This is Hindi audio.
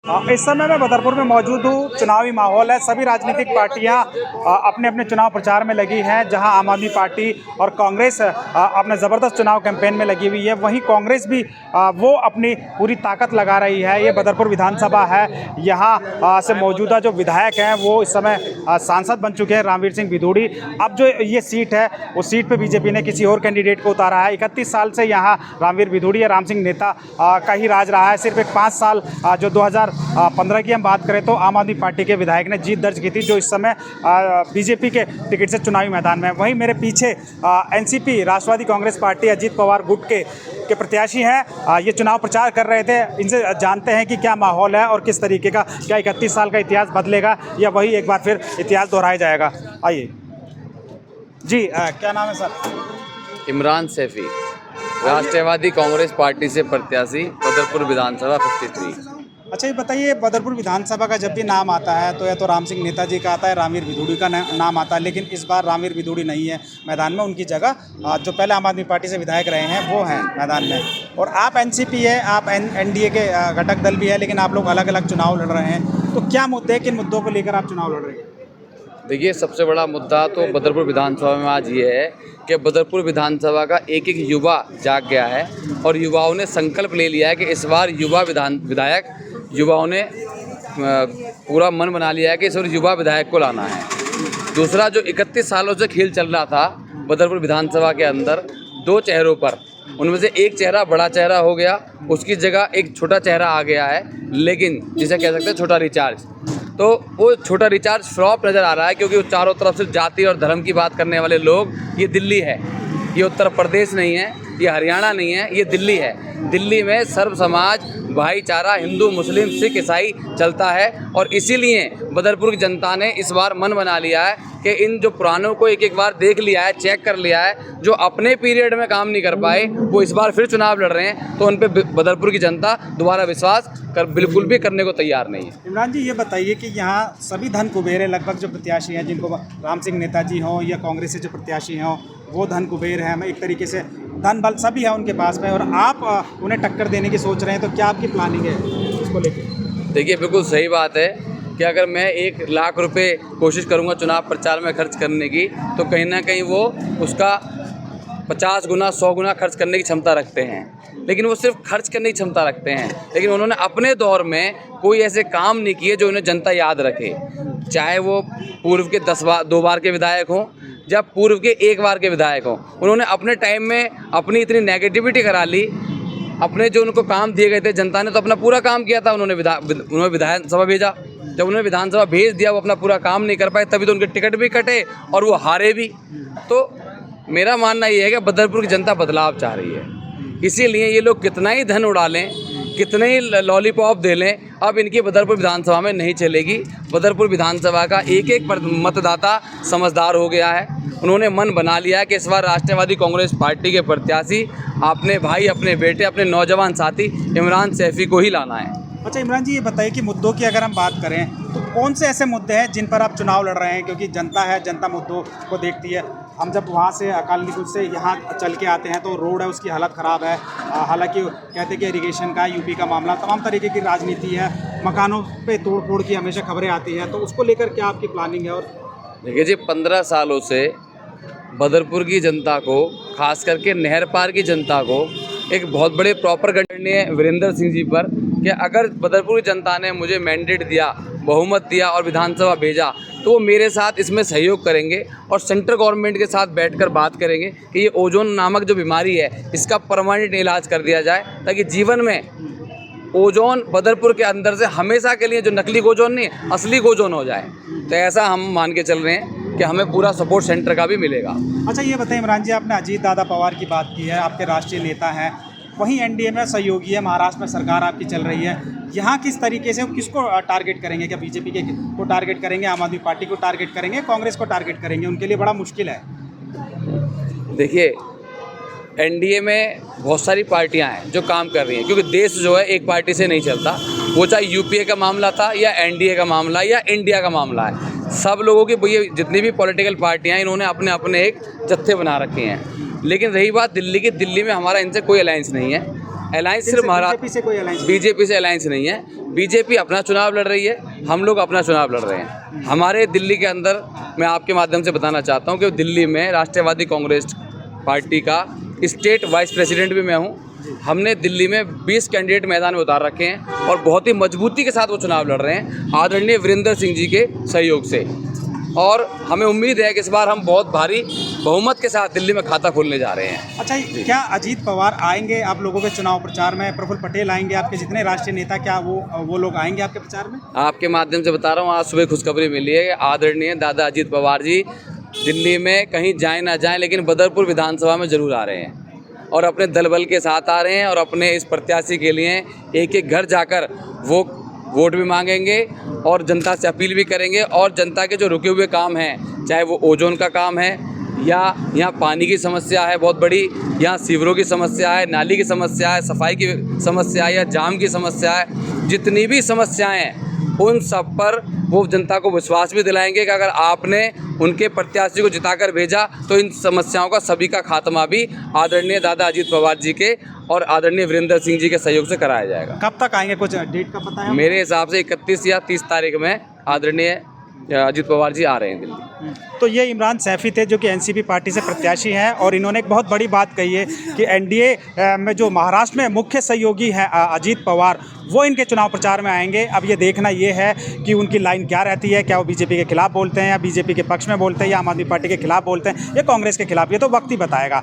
इस समय मैं बदरपुर में मौजूद हूँ। चुनावी माहौल है, सभी राजनीतिक पार्टियां अपने अपने चुनाव प्रचार में लगी हैं। जहां आम आदमी पार्टी और कांग्रेस अपने ज़बरदस्त चुनाव कैंपेन में लगी हुई है, वहीं कांग्रेस भी वो अपनी पूरी ताकत लगा रही है। ये बदरपुर विधानसभा है, यहाँ से मौजूदा जो विधायक हैं वो इस समय सांसद बन चुके हैं, रामवीर सिंह भिदोड़ी। अब जो ये सीट है, उस सीट पर बीजेपी ने किसी और कैंडिडेट को उतारा है। 31 साल से यहाँ रामवीर भिदोड़ी या राम सिंह नेता का ही राज रहा है। सिर्फ एक 5 साल जो 2015 की हम बात करें तो आम आदमी पार्टी के विधायक ने जीत दर्ज की थी, जो इस समय बीजेपी के टिकट से चुनावी मैदान में है। वहीं मेरे पीछे एनसीपी राष्ट्रवादी कांग्रेस पार्टी अजीत पवार गुट के प्रत्याशी हैं। ये चुनाव प्रचार कर रहे थे। इनसे जानते हैं कि क्या माहौल है और किस तरीके का, क्या 31 साल का इतिहास बदलेगा या वही एक बार फिर इतिहास दोहराया जाएगा। आइए जी, क्या नाम है सर? इमरान सैफी, राष्ट्रवादी कांग्रेस पार्टी से प्रत्याशी, बदरपुर विधानसभा 53। अच्छा, ये बताइए, बदरपुर विधानसभा का जब भी नाम आता है तो या तो राम सिंह नेताजी का आता है, रामवीर भिदोड़ी का नाम आता है, लेकिन इस बार रामवीर भिदोड़ी नहीं है मैदान में। उनकी जगह जो पहले आम आदमी पार्टी से विधायक रहे हैं वो हैं मैदान में। और आप एनसीपी है, आप एनडीए के घटक दल भी है, लेकिन आप लोग अलग अलग चुनाव लड़ रहे हैं। तो क्या मुद्दे, किन मुद्दों को लेकर आप चुनाव लड़ रहे हैं? देखिए, सबसे बड़ा मुद्दा तो बदरपुर विधानसभा में आज ये है कि बदरपुर विधानसभा का एक एक युवा जाग गया है और युवाओं ने संकल्प ले लिया है कि इस बार युवाओं ने पूरा मन बना लिया है कि इस बार युवा विधायक को लाना है। दूसरा, जो 31 सालों से खेल चल रहा था बदरपुर विधानसभा के अंदर 2 चेहरों पर, उनमें से एक चेहरा बड़ा चेहरा हो गया, उसकी जगह एक छोटा चेहरा आ गया है, लेकिन जिसे कह सकते हैं छोटा रिचार्ज। तो वो छोटा रिचार्ज फ्लॉप नज़र आ रहा है, क्योंकि वो चारों तरफ से जाति और धर्म की बात करने वाले लोग, ये दिल्ली है, ये उत्तर प्रदेश नहीं है, ये हरियाणा नहीं है, ये दिल्ली है। दिल्ली में सर्व समाज भाईचारा हिंदू मुस्लिम सिख ईसाई चलता है और इसीलिए बदरपुर की जनता ने इस बार मन बना लिया है कि इन जो पुरानों को एक एक बार देख लिया है, चेक कर लिया है, जो अपने पीरियड में काम नहीं कर पाए वो इस बार फिर चुनाव लड़ रहे हैं, तो उन पे बदरपुर की जनता दोबारा विश्वास बिल्कुल भी करने को तैयार नहीं है। इमरान जी, ये बताइए कि यहाँ सभी धन कुबेर है लगभग जो प्रत्याशी हैं, जिनको राम सिंह नेताजी हों या कांग्रेस से जो प्रत्याशी हों, वो धन कुबेर हैं, एक तरीके से धन बल सभी है उनके पास में, और आप उन्हें टक्कर देने की सोच रहे हैं। तो क्या आपकी प्लानिंग है इसको लेकर? देखिए, बिल्कुल सही बात है कि अगर मैं 1 लाख रुपए कोशिश करूंगा चुनाव प्रचार में खर्च करने की, तो कहीं ना कहीं वो उसका 50 गुना 100 गुना खर्च करने की क्षमता रखते हैं। लेकिन वो सिर्फ खर्च करने की क्षमता रखते हैं, लेकिन उन्होंने अपने दौर में कोई ऐसे काम नहीं किए जो उन्हें जनता याद रखे। चाहे वो पूर्व के 2 बार के विधायक हों या पूर्व के 1 बार के विधायक हों, उन्होंने अपने टाइम में अपनी इतनी नेगेटिविटी करा ली। अपने जो उनको काम दिए गए थे, जनता ने तो अपना पूरा काम किया था, उन्होंने विधानसभा भेजा। जब उन्होंने विधानसभा भेज दिया, वो अपना पूरा काम नहीं कर पाए, तभी तो उनके टिकट भी कटे और वो हारे भी। तो मेरा मानना ये है कि बदरपुर की जनता बदलाव चाह रही है, इसीलिए ये लोग कितना ही धन उड़ा लें, कितने ही लॉलीपॉप दे लें, अब इनकी बदरपुर विधानसभा में नहीं चलेगी। बदरपुर विधानसभा का एक एक मतदाता समझदार हो गया है। उन्होंने मन बना लिया है कि इस बार राष्ट्रवादी कांग्रेस पार्टी के प्रत्याशी अपने भाई, अपने बेटे, अपने नौजवान साथी इमरान सैफी को ही लाना है। अच्छा इमरान जी, ये बताइए कि मुद्दों की अगर हम बात करें तो कौन से ऐसे मुद्दे हैं जिन पर आप चुनाव लड़ रहे हैं? क्योंकि जनता है, जनता मुद्दों को देखती है। हम जब वहाँ से अकाली से यहाँ चल के आते हैं तो रोड है, उसकी हालत ख़राब है। हालांकि कहते हैं कि इरिगेशन का, यूपी का मामला, तमाम तरीके की राजनीति है, मकानों पे तोड़ फोड़ की हमेशा खबरें आती हैं। तो उसको लेकर क्या आपकी प्लानिंग है? और देखिए जी, 15 सालों से बदरपुर की जनता को, खास करके नहर पार की जनता को, एक बहुत बड़े प्रॉपर गणनीय वीरेंद्र सिंह जी पर कि अगर बदरपुर की जनता ने मुझे मैंडेट दिया, बहुमत दिया और विधानसभा भेजा, तो वो मेरे साथ इसमें सहयोग करेंगे और सेंट्रल गवर्नमेंट के साथ बैठकर बात करेंगे कि ये ओजोन नामक जो बीमारी है, इसका परमानेंट इलाज कर दिया जाए, ताकि जीवन में ओजोन बदरपुर के अंदर से हमेशा के लिए, जो नकली ओजोन नहीं, असली ओजोन हो जाए। तो ऐसा हम मान के चल रहे हैं कि हमें पूरा सपोर्ट सेंटर का भी मिलेगा। अच्छा ये बताइए इमरान जी, आपने अजीत दादा पवार की बात की है, आपके राष्ट्रीय नेता हैं, वहीं एनडीए में सहयोगी है, महाराष्ट्र में सरकार आपकी चल रही है। यहाँ किस तरीके से, किसको टारगेट करेंगे? क्या बीजेपी के को टारगेट करेंगे, आम आदमी पार्टी को टारगेट करेंगे, कांग्रेस को टारगेट करेंगे? उनके लिए बड़ा मुश्किल है। देखिए, एनडीए में बहुत सारी पार्टियां हैं जो काम कर रही हैं, क्योंकि देश जो है एक पार्टी से नहीं चलता। वो चाहे यूपीए का मामला था या एनडीए का मामला या इंडिया का मामला है, सब लोगों की ये जितनी भी पॉलिटिकल पार्टियां हैं, इन्होंने अपने अपने एक जत्थे बना रखे हैं। लेकिन रही बात दिल्ली की, दिल्ली में हमारा इनसे कोई अलायंस नहीं है। अलायंस सिर्फ महाराष्ट्र बीजेपी से कोई अलायंस? बीजेपी से अलायंस नहीं है। बीजेपी अपना चुनाव लड़ रही है, हम लोग अपना चुनाव लड़ रहे हैं। हमारे दिल्ली के अंदर मैं आपके माध्यम से बताना चाहता हूं कि दिल्ली में राष्ट्रवादी कांग्रेस पार्टी का स्टेट वाइस प्रेसिडेंट भी मैं हूं। हमने दिल्ली में 20 कैंडिडेट मैदान में उतार रखे हैं और बहुत ही मजबूती के साथ वो चुनाव लड़ रहे हैं आदरणीय वीरेंद्र सिंह जी के सहयोग से। और हमें उम्मीद है कि इस बार हम बहुत भारी बहुमत के साथ दिल्ली में खाता खोलने जा रहे हैं। अच्छा, क्या अजीत पवार आएंगे आप लोगों के चुनाव प्रचार में? प्रफुल्ल पटेल आएंगे? आपके जितने राष्ट्रीय नेता, क्या वो लोग आएंगे आपके प्रचार में? आपके माध्यम से बता रहा हूँ, आज सुबह खुशखबरी मिली है कि आदरणीय दादा अजीत पवार जी दिल्ली में कहीं जाएं ना जाएं लेकिन बदरपुर विधानसभा में ज़रूर आ रहे हैं और अपने दल बल के साथ आ रहे हैं और अपने इस प्रत्याशी के लिए एक एक घर जाकर वो वोट भी मांगेंगे और जनता से अपील भी करेंगे और जनता के जो रुके हुए काम हैं, चाहे वो ओजोन का काम है या यहाँ पानी की समस्या है बहुत बड़ी, यहाँ सीवरों की समस्या है, नाली की समस्या है, सफाई की समस्या है या जाम की समस्या है, जितनी भी समस्याएं हैं उन सब पर वो जनता को विश्वास भी दिलाएंगे कि अगर आपने उनके प्रत्याशी को जिताकर भेजा तो इन समस्याओं का सभी का खात्मा भी आदरणीय दादा अजीत पवार जी के और आदरणीय वीरेंद्र सिंह जी के सहयोग से कराया जाएगा। कब तक आएंगे, कुछ डेट का पता है? मेरे हिसाब से 31 या 30 तारीख में आदरणीय अजीत पवार जी आ रहे हैं दिल्ली। तो ये इमरान सैफी थे जो कि एनसीपी पार्टी से प्रत्याशी हैं और इन्होंने एक बहुत बड़ी बात कही है कि एनडीए में जो महाराष्ट्र में मुख्य सहयोगी हैं अजीत पवार, वो इनके चुनाव प्रचार में आएंगे। अब ये देखना ये है कि उनकी लाइन क्या रहती है, क्या वो बीजेपी के खिलाफ बोलते हैं या बीजेपी के पक्ष में बोलते हैं या आम आदमी पार्टी के खिलाफ बोलते हैं या कांग्रेस के खिलाफ, ये तो वक्त ही बताएगा।